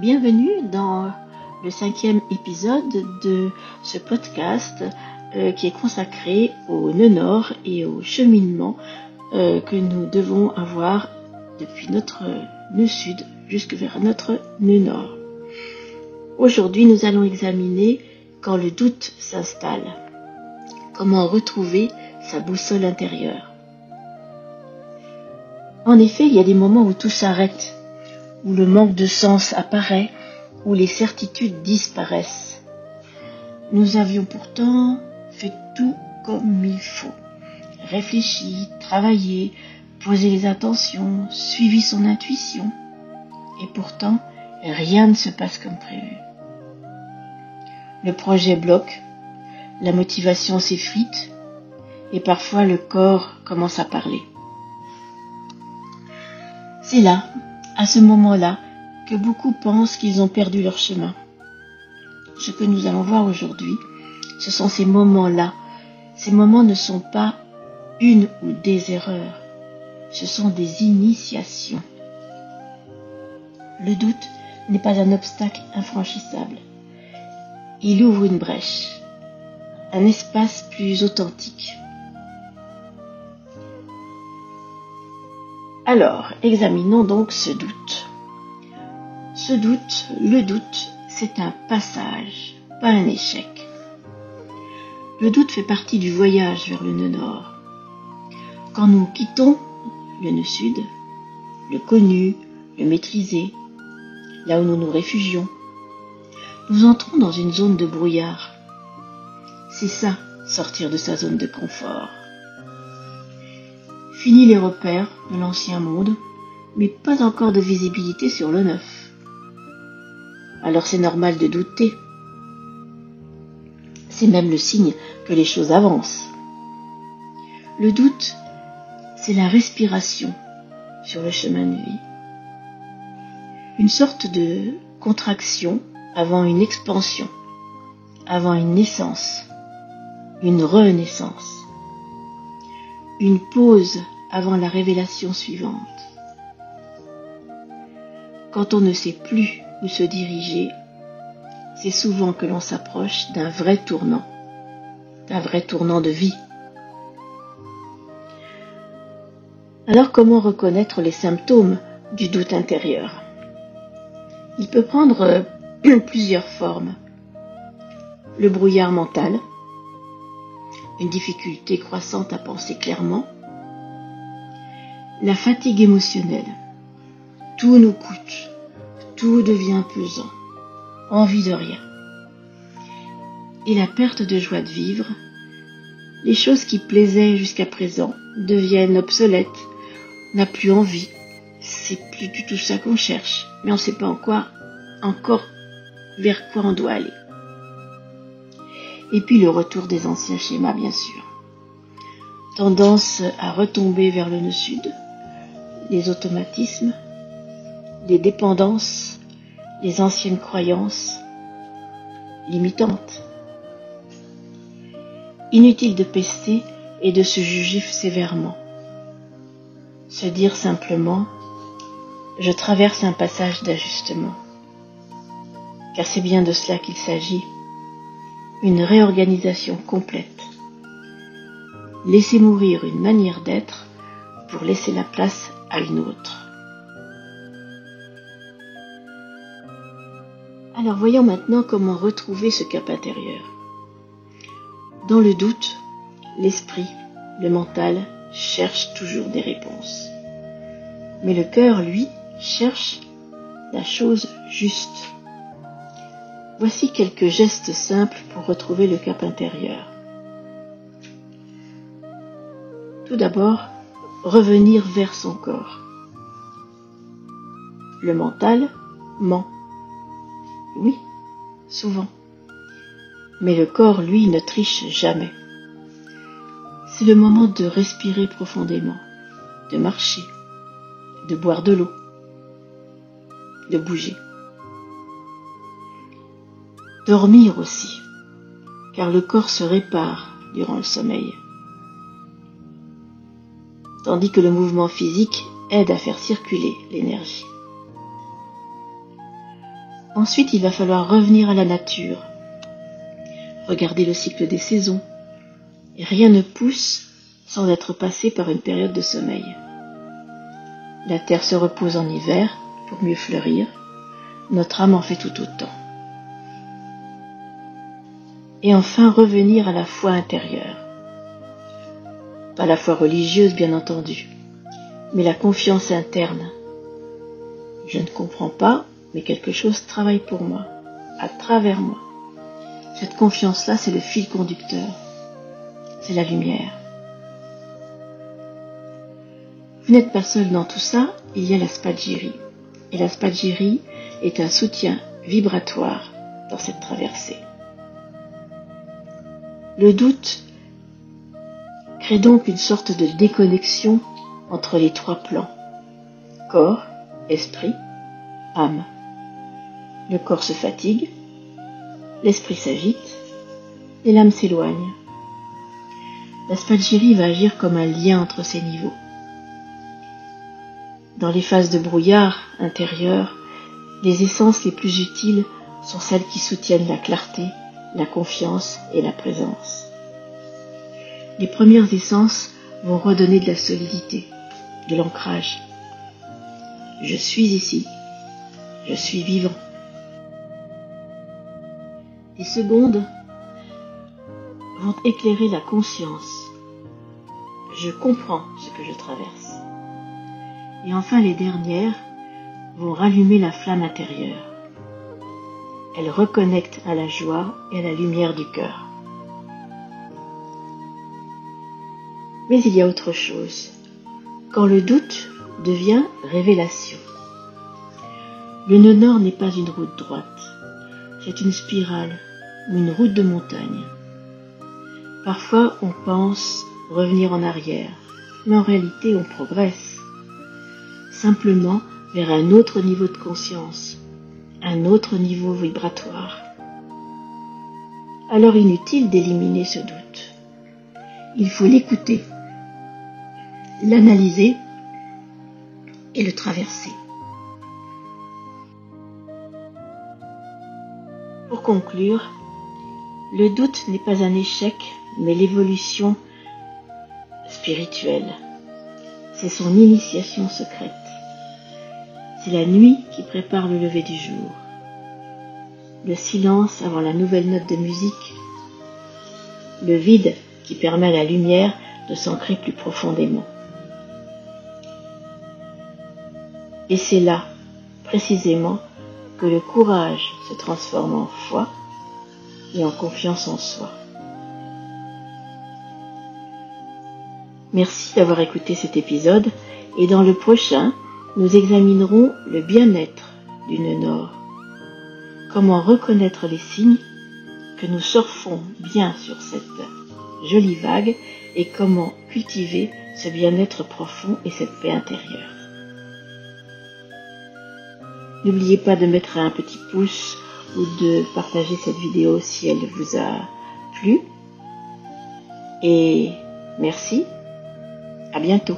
Bienvenue dans le 5e épisode de ce podcast qui est consacré au nœud nord et au cheminement que nous devons avoir depuis notre nœud sud jusque vers notre nœud nord. Aujourd'hui, nous allons examiner quand le doute s'installe. Comment retrouver sa boussole intérieure. En effet, il y a des moments où tout s'arrête, où le manque de sens apparaît, où les certitudes disparaissent. Nous avions pourtant fait tout comme il faut. Réfléchi, travaillé, posé les intentions, suivi son intuition. Et pourtant, rien ne se passe comme prévu. Le projet bloque, la motivation s'effrite, et parfois le corps commence à parler. C'est là, à ce moment-là, que beaucoup pensent qu'ils ont perdu leur chemin. Ce que nous allons voir aujourd'hui, ce sont ces moments-là. Ces moments ne sont pas une ou des erreurs, ce sont des initiations. Le doute n'est pas un obstacle infranchissable. Il ouvre une brèche, un espace plus authentique. Alors, examinons donc ce doute. Le doute, c'est un passage, pas un échec. Le doute fait partie du voyage vers le nœud nord. Quand nous quittons le nœud sud, le connu, le maîtrisé, là où nous nous réfugions, nous entrons dans une zone de brouillard. C'est ça, sortir de sa zone de confort. Fini les repères de l'ancien monde, mais pas encore de visibilité sur le neuf. Alors c'est normal de douter. C'est même le signe que les choses avancent. Le doute, c'est la respiration sur le chemin de vie. Une sorte de contraction avant une expansion, avant une naissance, une renaissance. Une pause avant la révélation suivante. Quand on ne sait plus où se diriger, c'est souvent que l'on s'approche d'un vrai tournant de vie. Alors comment reconnaître les symptômes du doute intérieur? Il peut prendre plusieurs formes. Le brouillard mental, une difficulté croissante à penser clairement, la fatigue émotionnelle, tout nous coûte, tout devient pesant, envie de rien, et la perte de joie de vivre, les choses qui plaisaient jusqu'à présent deviennent obsolètes, on n'a plus envie, c'est plus du tout ça qu'on cherche, mais on ne sait pas encore vers quoi on doit aller. Et puis le retour des anciens schémas, bien sûr. Tendance à retomber vers le nœud sud, les automatismes, les dépendances, les anciennes croyances limitantes. Inutile de pester et de se juger sévèrement. Se dire simplement, je traverse un passage d'ajustement. Car c'est bien de cela qu'il s'agit. Une réorganisation complète. Laisser mourir une manière d'être pour laisser la place à une autre. Alors voyons maintenant comment retrouver ce cap intérieur. Dans le doute, l'esprit, le mental cherche toujours des réponses. Mais le cœur, lui, cherche la chose juste. Voici quelques gestes simples pour retrouver le cap intérieur. Tout d'abord, revenir vers son corps. Le mental ment. Oui, souvent. Mais le corps, lui, ne triche jamais. C'est le moment de respirer profondément, de marcher, de boire de l'eau, de bouger. Dormir aussi, car le corps se répare durant le sommeil. Tandis que le mouvement physique aide à faire circuler l'énergie. Ensuite, il va falloir revenir à la nature, regarder le cycle des saisons. Et rien ne pousse sans être passé par une période de sommeil. La terre se repose en hiver pour mieux fleurir. Notre âme en fait tout autant. Et enfin, revenir à la foi intérieure. Pas la foi religieuse, bien entendu, mais la confiance interne. Je ne comprends pas, mais quelque chose travaille pour moi, à travers moi. Cette confiance-là, c'est le fil conducteur. C'est la lumière. Vous n'êtes pas seul dans tout ça, il y a la Spagiri. Et la Spagiri est un soutien vibratoire dans cette traversée. Le doute crée donc une sorte de déconnexion entre les trois plans. Corps, esprit, âme. Le corps se fatigue, l'esprit s'agite et l'âme s'éloigne. La Spagiri va agir comme un lien entre ces niveaux. Dans les phases de brouillard intérieur, les essences les plus utiles sont celles qui soutiennent la clarté, la confiance et la présence. Les premières essences vont redonner de la solidité, de l'ancrage. Je suis ici, je suis vivant. Les secondes vont éclairer la conscience. Je comprends ce que je traverse. Et enfin, les dernières vont rallumer la flamme intérieure. Elles reconnectent à la joie et à la lumière du cœur. Mais il y a autre chose. Quand le doute devient révélation. Le nœud nord n'est pas une route droite. C'est une spirale ou une route de montagne. Parfois, on pense revenir en arrière, mais en réalité, on progresse. Simplement vers un autre niveau de conscience, un autre niveau vibratoire. Alors inutile d'éliminer ce doute. Il faut l'écouter, l'analyser et le traverser. Pour conclure, le doute n'est pas un échec, mais l'évolution spirituelle. C'est son initiation secrète. C'est la nuit qui prépare le lever du jour. Le silence avant la nouvelle note de musique. Le vide qui permet à la lumière de s'ancrer plus profondément. Et c'est là, précisément, que le courage se transforme en foi et en confiance en soi. Merci d'avoir écouté cet épisode et dans le prochain, nous examinerons le bien-être du nœud nord. Comment reconnaître les signes que nous surfons bien sur cette jolie vague et comment cultiver ce bien-être profond et cette paix intérieure. N'oubliez pas de mettre un petit pouce ou de partager cette vidéo si elle vous a plu. Et merci, à bientôt.